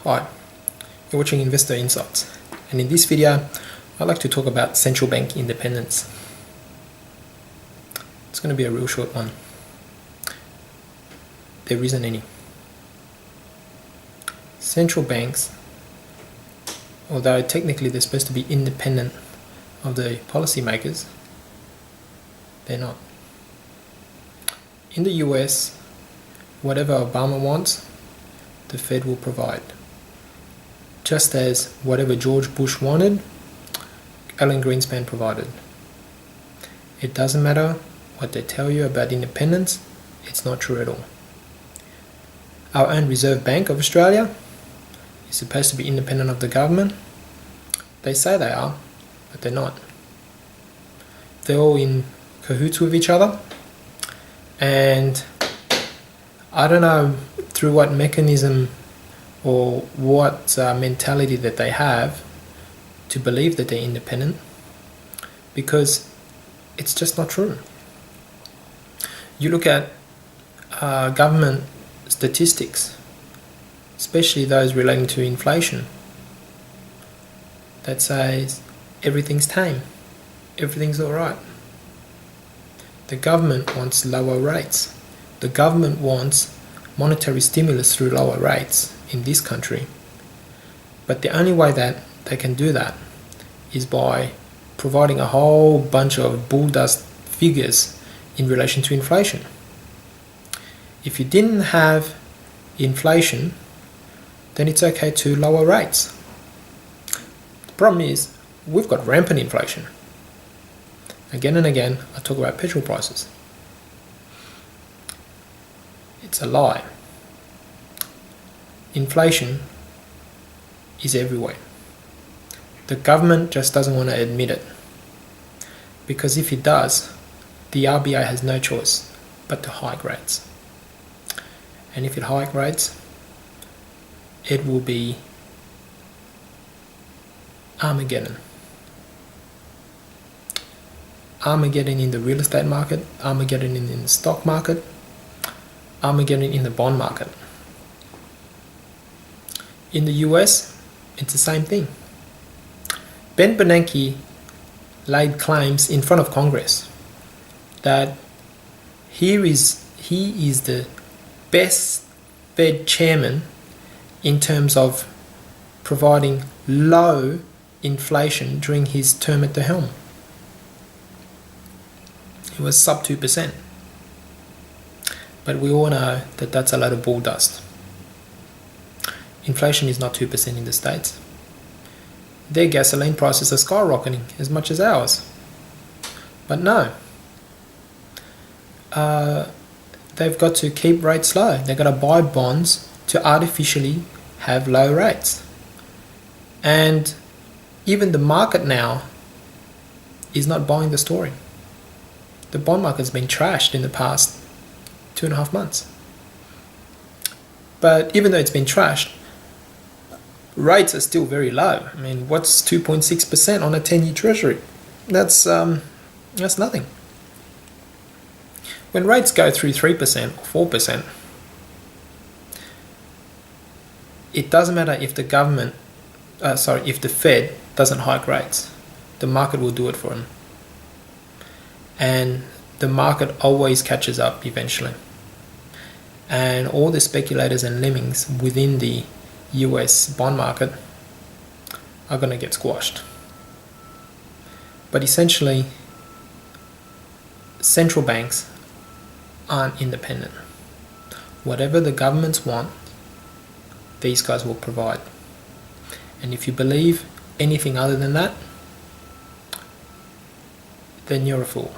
Hi, you're watching Investor Insights, and in this video I'd like to talk about central bank independence. It's going to be a real short one. There isn't any. Central banks, although technically they're supposed to be independent of the policymakers, they're not. In the US, whatever Obama wants, the Fed will provide. Just as whatever George Bush wanted, Alan Greenspan provided. It doesn't matter what they tell you about independence, it's not true at all. Our own Reserve Bank of Australia is supposed to be independent of the government. They say they are, but they're not. They're all in cahoots with each other, and I don't know through what mechanism or what mentality that they have to believe that they're independent, because it's just not true. You look at government statistics, especially those relating to inflation, that says everything's tame, everything's alright. The government wants lower rates. The government wants monetary stimulus through lower rates in this country. But the only way that they can do that is by providing a whole bunch of bull dust figures in relation to inflation. If you didn't have inflation, then it's okay to lower rates. The problem is, we've got rampant inflation. Again and again, I talk about petrol prices. It's a lie. Inflation is everywhere. The government just doesn't want to admit it. Because if it does, the RBA has no choice but to hike rates. And if it hikes rates, it will be Armageddon. Armageddon in the real estate market, Armageddon in the stock market, Armageddon in the bond market. In the US, it's the same thing. Ben Bernanke laid claims in front of Congress that he is the best Fed chairman in terms of providing low inflation during his term at the helm. It was sub 2%. But we all know that that's a load of bull dust. Inflation is not 2% in the States. Their gasoline prices are skyrocketing as much as ours. But no. They've got to keep rates low. They've got to buy bonds to artificially have low rates. And even the market now is not buying the story. The bond market's been trashed in the past 2.5 months. But even though it's been trashed, rates are still very low. I mean, what's 2.6% on a 10-year treasury? That's nothing. When rates go through 3% or 4%, it doesn't matter if the if the Fed doesn't hike rates. The market will do it for them. And the market always catches up eventually. And all the speculators and lemmings within the US bond market are going to get squashed. But essentially, central banks aren't independent. Whatever the governments want, these guys will provide. And if you believe anything other than that, then you're a fool.